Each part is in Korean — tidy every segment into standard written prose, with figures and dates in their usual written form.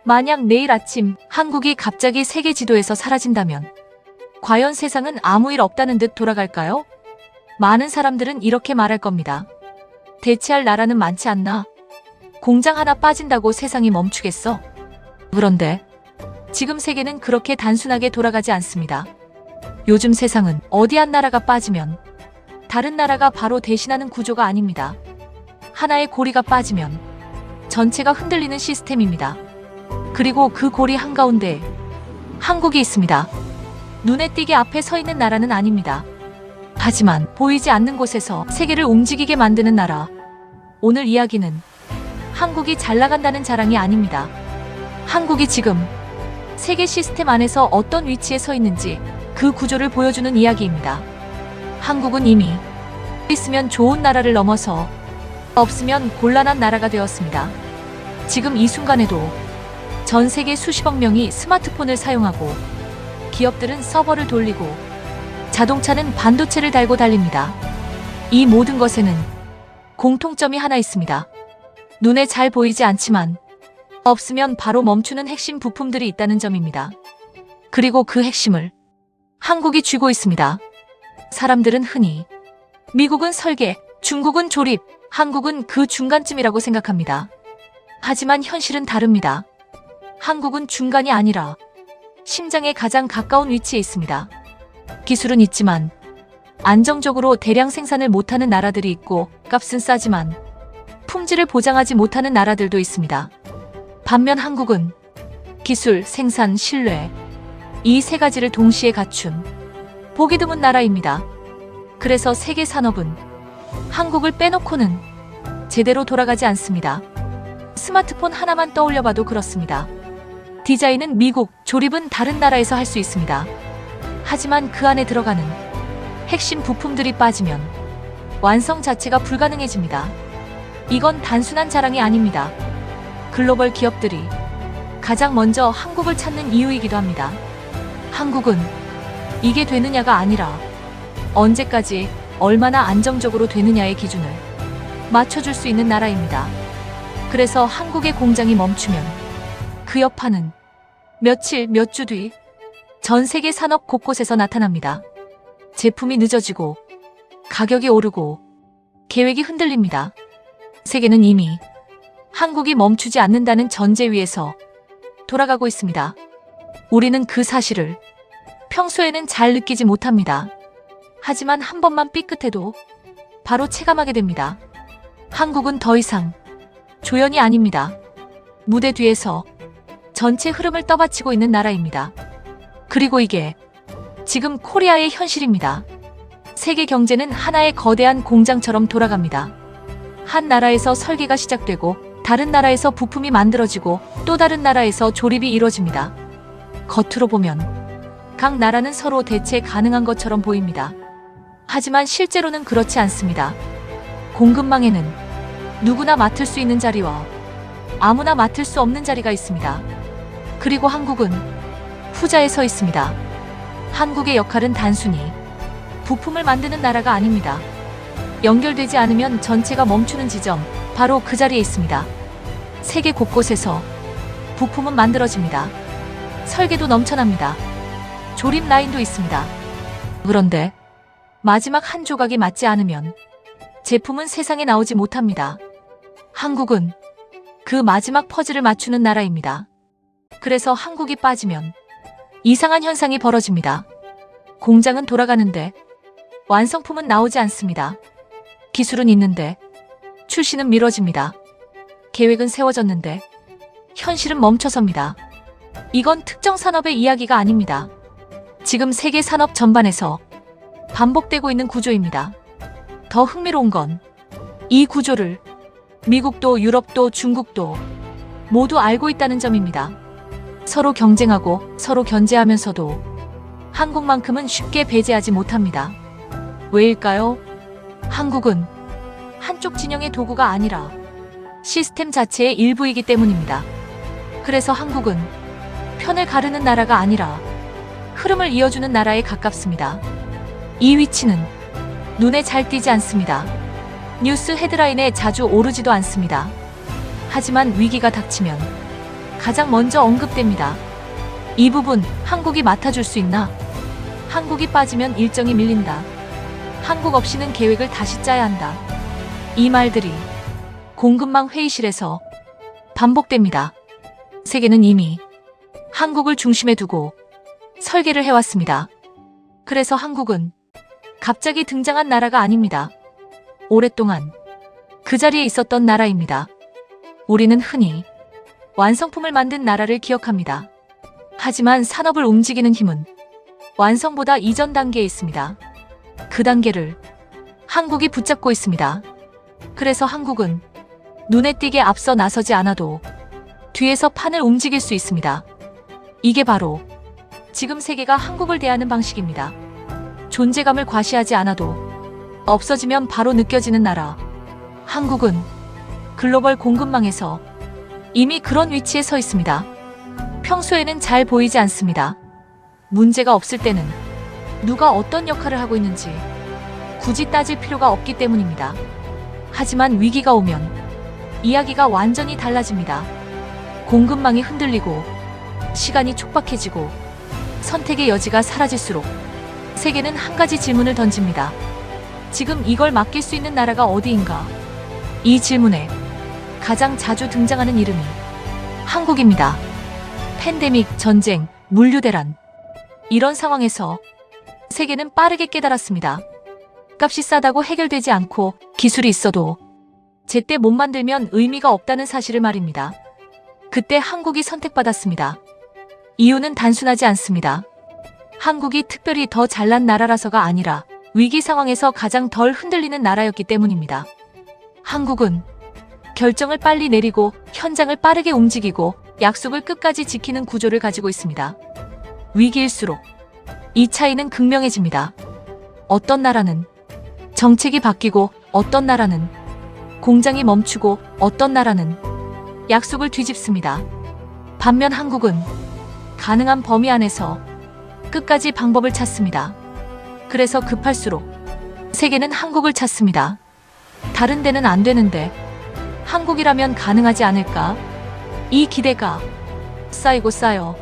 만약 내일 아침 한국이 갑자기 세계 지도에서 사라진다면 과연 세상은 아무 일 없다는 듯 돌아갈까요? 많은 사람들은 이렇게 말할 겁니다. 대체할 나라는 많지 않나? 공장 하나 빠진다고 세상이 멈추겠어? 그런데 지금 세계는 그렇게 단순하게 돌아가지 않습니다. 요즘 세상은 어디 한 나라가 빠지면 다른 나라가 바로 대신하는 구조가 아닙니다. 하나의 고리가 빠지면 전체가 흔들리는 시스템입니다. 그리고 그 고리 한가운데 한국이 있습니다. 눈에 띄게 앞에 서 있는 나라는 아닙니다. 하지만 보이지 않는 곳에서 세계를 움직이게 만드는 나라. 오늘 이야기는 한국이 잘 나간다는 자랑이 아닙니다. 한국이 지금 세계 시스템 안에서 어떤 위치에 서 있는지 그 구조를 보여주는 이야기입니다. 한국은 이미 있으면 좋은 나라를 넘어서 없으면 곤란한 나라가 되었습니다. 지금 이 순간에도 전 세계 수십억 명이 스마트폰을 사용하고 기업들은 서버를 돌리고 자동차는 반도체를 달고 달립니다. 이 모든 것에는 공통점이 하나 있습니다. 눈에 잘 보이지 않지만 없으면 바로 멈추는 핵심 부품들이 있다는 점입니다. 그리고 그 핵심을 한국이 쥐고 있습니다. 사람들은 흔히 미국은 설계, 중국은 조립, 한국은 그 중간쯤이라고 생각합니다. 하지만 현실은 다릅니다. 한국은 중간이 아니라 심장에 가장 가까운 위치에 있습니다. 기술은 있지만 안정적으로 대량 생산을 못하는 나라들이 있고 값은 싸지만 품질을 보장하지 못하는 나라들도 있습니다. 반면 한국은 기술, 생산, 신뢰 이 세 가지를 동시에 갖춘 보기 드문 나라입니다. 그래서 세계 산업은 한국을 빼놓고는 제대로 돌아가지 않습니다. 스마트폰 하나만 떠올려봐도 그렇습니다. 디자인은 미국, 조립은 다른 나라에서 할 수 있습니다. 하지만 그 안에 들어가는 핵심 부품들이 빠지면 완성 자체가 불가능해집니다. 이건 단순한 자랑이 아닙니다. 글로벌 기업들이 가장 먼저 한국을 찾는 이유이기도 합니다. 한국은 이게 되느냐가 아니라 언제까지 얼마나 안정적으로 되느냐의 기준을 맞춰줄 수 있는 나라입니다. 그래서 한국의 공장이 멈추면 그 여파는 며칠, 몇 주 뒤 전 세계 산업 곳곳에서 나타납니다. 제품이 늦어지고 가격이 오르고 계획이 흔들립니다. 세계는 이미 한국이 멈추지 않는다는 전제 위에서 돌아가고 있습니다. 우리는 그 사실을 평소에는 잘 느끼지 못합니다. 하지만 한 번만 삐끗해도 바로 체감하게 됩니다. 한국은 더 이상 조연이 아닙니다. 무대 뒤에서 전체 흐름을 떠받치고 있는 나라입니다. 그리고 이게 지금 코리아의 현실입니다. 세계 경제는 하나의 거대한 공장처럼 돌아갑니다. 한 나라에서 설계가 시작되고 다른 나라에서 부품이 만들어지고 또 다른 나라에서 조립이 이루어집니다. 겉으로 보면 각 나라는 서로 대체 가능한 것처럼 보입니다. 하지만 실제로는 그렇지 않습니다. 공급망에는 누구나 맡을 수 있는 자리와 아무나 맡을 수 없는 자리가 있습니다. 그리고 한국은 후자에 서 있습니다. 한국의 역할은 단순히 부품을 만드는 나라가 아닙니다. 연결되지 않으면 전체가 멈추는 지점, 바로 그 자리에 있습니다. 세계 곳곳에서 부품은 만들어집니다. 설계도 넘쳐납니다. 조립 라인도 있습니다. 그런데 마지막 한 조각이 맞지 않으면 제품은 세상에 나오지 못합니다. 한국은 그 마지막 퍼즐을 맞추는 나라입니다. 그래서 한국이 빠지면 이상한 현상이 벌어집니다. 공장은 돌아가는데 완성품은 나오지 않습니다. 기술은 있는데 출시는 미뤄집니다. 계획은 세워졌는데 현실은 멈춰섭니다. 이건 특정 산업의 이야기가 아닙니다. 지금 세계 산업 전반에서 반복되고 있는 구조입니다. 더 흥미로운 건 이 구조를 미국도 유럽도 중국도 모두 알고 있다는 점입니다. 서로 경쟁하고 서로 견제하면서도 한국만큼은 쉽게 배제하지 못합니다. 왜일까요? 한국은 한쪽 진영의 도구가 아니라 시스템 자체의 일부이기 때문입니다. 그래서 한국은 편을 가르는 나라가 아니라 흐름을 이어주는 나라에 가깝습니다. 이 위치는 눈에 잘 띄지 않습니다. 뉴스 헤드라인에 자주 오르지도 않습니다. 하지만 위기가 닥치면 가장 먼저 언급됩니다. 이 부분 한국이 맡아줄 수 있나? 한국이 빠지면 일정이 밀린다. 한국 없이는 계획을 다시 짜야 한다. 이 말들이 공급망 회의실에서 반복됩니다. 세계는 이미 한국을 중심에 두고 설계를 해왔습니다. 그래서 한국은 갑자기 등장한 나라가 아닙니다. 오랫동안 그 자리에 있었던 나라입니다. 우리는 흔히 완성품을 만든 나라를 기억합니다. 하지만 산업을 움직이는 힘은 완성보다 이전 단계에 있습니다. 그 단계를 한국이 붙잡고 있습니다. 그래서 한국은 눈에 띄게 앞서 나서지 않아도 뒤에서 판을 움직일 수 있습니다. 이게 바로 지금 세계가 한국을 대하는 방식입니다. 존재감을 과시하지 않아도 없어지면 바로 느껴지는 나라. 한국은 글로벌 공급망에서 이미 그런 위치에 서 있습니다. 평소에는 잘 보이지 않습니다. 문제가 없을 때는 누가 어떤 역할을 하고 있는지 굳이 따질 필요가 없기 때문입니다. 하지만 위기가 오면 이야기가 완전히 달라집니다. 공급망이 흔들리고 시간이 촉박해지고 선택의 여지가 사라질수록 세계는 한 가지 질문을 던집니다. 지금 이걸 맡길 수 있는 나라가 어디인가? 이 질문에 가장 자주 등장하는 이름이 한국입니다. 팬데믹, 전쟁, 물류대란. 이런 상황에서 세계는 빠르게 깨달았습니다. 값이 싸다고 해결되지 않고 기술이 있어도 제때 못 만들면 의미가 없다는 사실을 말입니다. 그때 한국이 선택받았습니다. 이유는 단순하지 않습니다. 한국이 특별히 더 잘난 나라라서가 아니라 위기 상황에서 가장 덜 흔들리는 나라였기 때문입니다. 한국은 결정을 빨리 내리고 현장을 빠르게 움직이고 약속을 끝까지 지키는 구조를 가지고 있습니다. 위기일수록 이 차이는 극명해집니다. 어떤 나라는 정책이 바뀌고 어떤 나라는 공장이 멈추고 어떤 나라는 약속을 뒤집습니다. 반면 한국은 가능한 범위 안에서 끝까지 방법을 찾습니다. 그래서 급할수록 세계는 한국을 찾습니다. 다른 데는 안 되는데 한국이라면 가능하지 않을까? 이 기대가 쌓이고 쌓여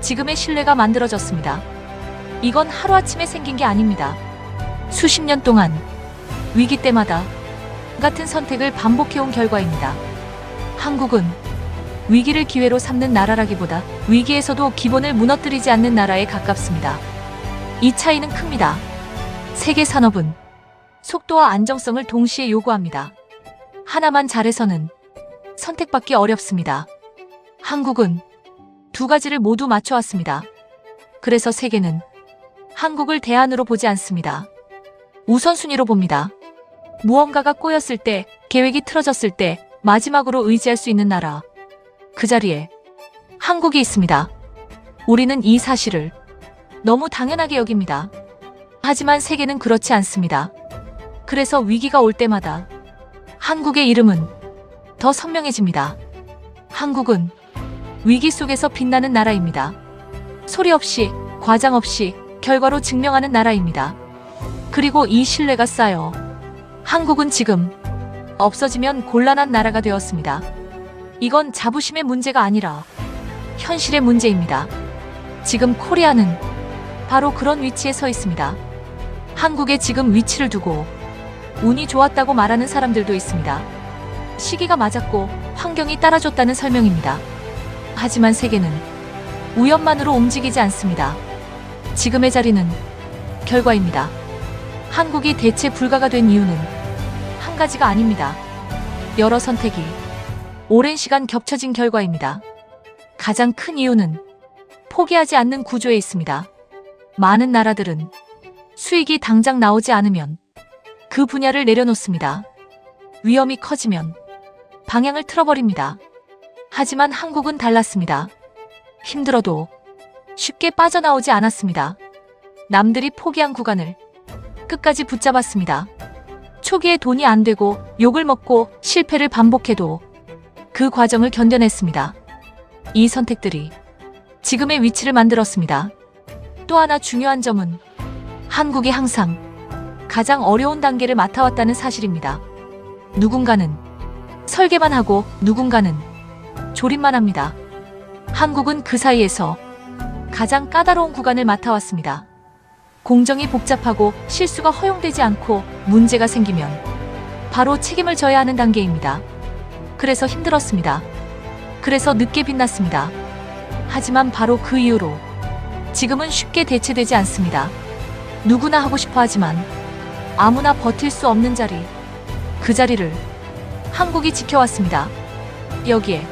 지금의 신뢰가 만들어졌습니다. 이건 하루아침에 생긴 게 아닙니다. 수십 년 동안 위기 때마다 같은 선택을 반복해온 결과입니다. 한국은 위기를 기회로 삼는 나라라기보다 위기에서도 기본을 무너뜨리지 않는 나라에 가깝습니다. 이 차이는 큽니다. 세계 산업은 속도와 안정성을 동시에 요구합니다. 하나만 잘해서는 선택받기 어렵습니다. 한국은 두 가지를 모두 맞춰왔습니다. 그래서 세계는 한국을 대안으로 보지 않습니다. 우선순위로 봅니다. 무언가가 꼬였을 때, 계획이 틀어졌을 때 마지막으로 의지할 수 있는 나라. 그 자리에 한국이 있습니다. 우리는 이 사실을 너무 당연하게 여깁니다. 하지만 세계는 그렇지 않습니다. 그래서 위기가 올 때마다 한국의 이름은 더 선명해집니다. 한국은 위기 속에서 빛나는 나라입니다. 소리 없이, 과장 없이 결과로 증명하는 나라입니다. 그리고 이 신뢰가 쌓여 한국은 지금 없어지면 곤란한 나라가 되었습니다. 이건 자부심의 문제가 아니라 현실의 문제입니다. 지금 코리아는 바로 그런 위치에 서 있습니다. 한국의 지금 위치를 두고 운이 좋았다고 말하는 사람들도 있습니다. 시기가 맞았고 환경이 따라줬다는 설명입니다. 하지만 세계는 우연만으로 움직이지 않습니다. 지금의 자리는 결과입니다. 한국이 대체 불가가 된 이유는 한 가지가 아닙니다. 여러 선택이 오랜 시간 겹쳐진 결과입니다. 가장 큰 이유는 포기하지 않는 구조에 있습니다. 많은 나라들은 수익이 당장 나오지 않으면 그 분야를 내려놓습니다. 위험이 커지면 방향을 틀어버립니다. 하지만 한국은 달랐습니다. 힘들어도 쉽게 빠져나오지 않았습니다. 남들이 포기한 구간을 끝까지 붙잡았습니다. 초기에 돈이 안 되고 욕을 먹고 실패를 반복해도 그 과정을 견뎌냈습니다. 이 선택들이 지금의 위치를 만들었습니다. 또 하나 중요한 점은 한국이 항상 가장 어려운 단계를 맡아왔다는 사실입니다. 누군가는 설계만 하고 누군가는 조립만 합니다. 한국은 그 사이에서 가장 까다로운 구간을 맡아왔습니다. 공정이 복잡하고 실수가 허용되지 않고 문제가 생기면 바로 책임을 져야 하는 단계입니다. 그래서 힘들었습니다. 그래서 늦게 빛났습니다. 하지만 바로 그 이후로 지금은 쉽게 대체되지 않습니다. 누구나 하고 싶어 하지만 아무나 버틸 수 없는 자리, 그 자리를 한국이 지켜왔습니다. 여기에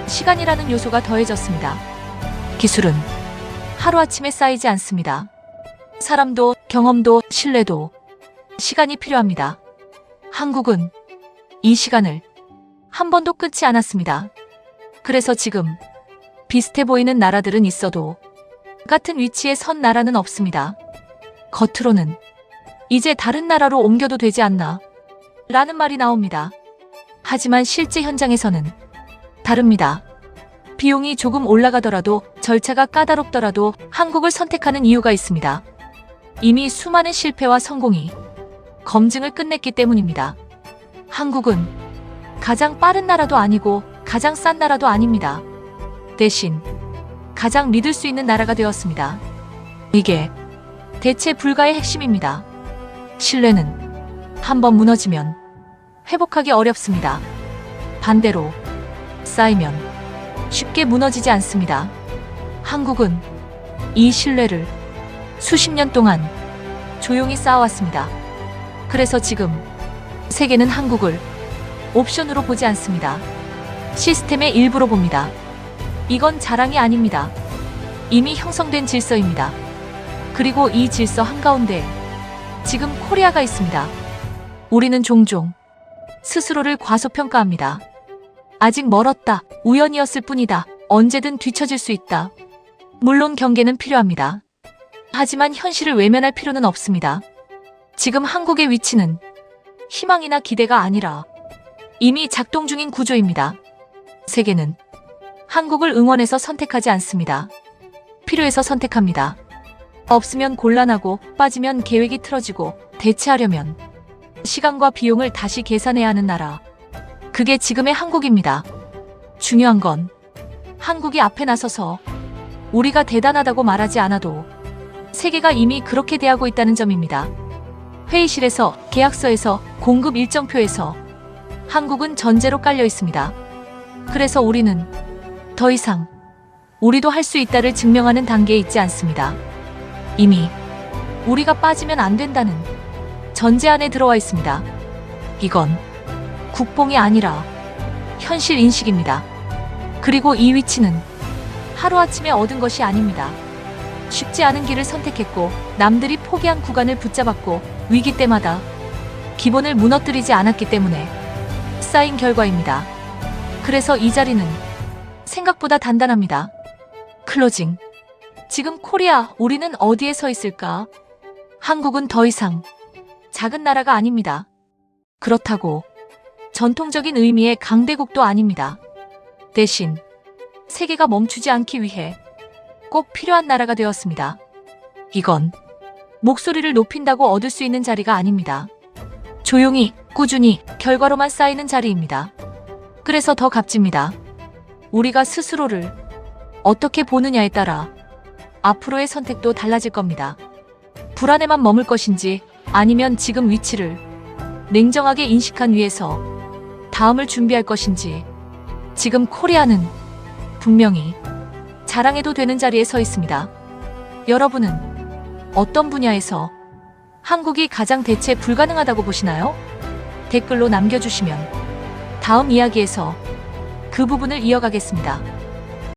시간이라는 요소가 더해졌습니다. 기술은 하루아침에 쌓이지 않습니다. 사람도, 경험도, 신뢰도, 시간이 필요합니다. 한국은 이 시간을 한 번도 끊지 않았습니다. 그래서 지금 비슷해 보이는 나라들은 있어도 같은 위치에 선 나라는 없습니다. 겉으로는 이제 다른 나라로 옮겨도 되지 않나 라는 말이 나옵니다. 하지만 실제 현장에서는 다릅니다. 비용이 조금 올라가더라도, 절차가 까다롭더라도 한국을 선택하는 이유가 있습니다. 이미 수많은 실패와 성공이 검증을 끝냈기 때문입니다. 한국은 가장 빠른 나라도 아니고 가장 싼 나라도 아닙니다. 대신 가장 믿을 수 있는 나라가 되었습니다. 이게 대체 불가의 핵심입니다. 신뢰는 한번 무너지면 회복하기 어렵습니다. 반대로 쌓이면 쉽게 무너지지 않습니다. 한국은 이 신뢰를 수십 년 동안 조용히 쌓아왔습니다. 그래서 지금 세계는 한국을 옵션으로 보지 않습니다. 시스템의 일부로 봅니다. 이건 자랑이 아닙니다. 이미 형성된 질서입니다. 그리고 이 질서 한가운데 지금 코리아가 있습니다. 우리는 종종 스스로를 과소평가합니다. 아직 멀었다. 우연이었을 뿐이다. 언제든 뒤처질 수 있다. 물론 경계는 필요합니다. 하지만 현실을 외면할 필요는 없습니다. 지금 한국의 위치는 희망이나 기대가 아니라 이미 작동 중인 구조입니다. 세계는 한국을 응원해서 선택하지 않습니다. 필요해서 선택합니다. 없으면 곤란하고 빠지면 계획이 틀어지고 대체하려면 시간과 비용을 다시 계산해야 하는 나라. 그게 지금의 한국입니다. 중요한 건 한국이 앞에 나서서 우리가 대단하다고 말하지 않아도 세계가 이미 그렇게 대하고 있다는 점입니다. 회의실에서, 계약서에서, 공급 일정표에서 한국은 전제로 깔려 있습니다. 그래서 우리는 더 이상 우리도 할 수 있다를 증명하는 단계에 있지 않습니다. 이미 우리가 빠지면 안 된다는 전제 안에 들어와 있습니다. 이건 국뽕이 아니라 현실 인식입니다. 그리고 이 위치는 하루아침에 얻은 것이 아닙니다. 쉽지 않은 길을 선택했고 남들이 포기한 구간을 붙잡았고 위기 때마다 기본을 무너뜨리지 않았기 때문에 쌓인 결과입니다. 그래서 이 자리는 생각보다 단단합니다. 클로징. 지금 코리아, 우리는 어디에 서 있을까? 한국은 더 이상 작은 나라가 아닙니다. 그렇다고 전통적인 의미의 강대국도 아닙니다. 대신 세계가 멈추지 않기 위해 꼭 필요한 나라가 되었습니다. 이건 목소리를 높인다고 얻을 수 있는 자리가 아닙니다. 조용히, 꾸준히, 결과로만 쌓이는 자리입니다. 그래서 더 값집니다. 우리가 스스로를 어떻게 보느냐에 따라 앞으로의 선택도 달라질 겁니다. 불안에만 머물 것인지 아니면 지금 위치를 냉정하게 인식한 위에서 다음을 준비할 것인지. 지금 코리아는 분명히 자랑해도 되는 자리에 서 있습니다. 여러분은 어떤 분야에서 한국이 가장 대체 불가능하다고 보시나요? 댓글로 남겨주시면 다음 이야기에서 그 부분을 이어가겠습니다.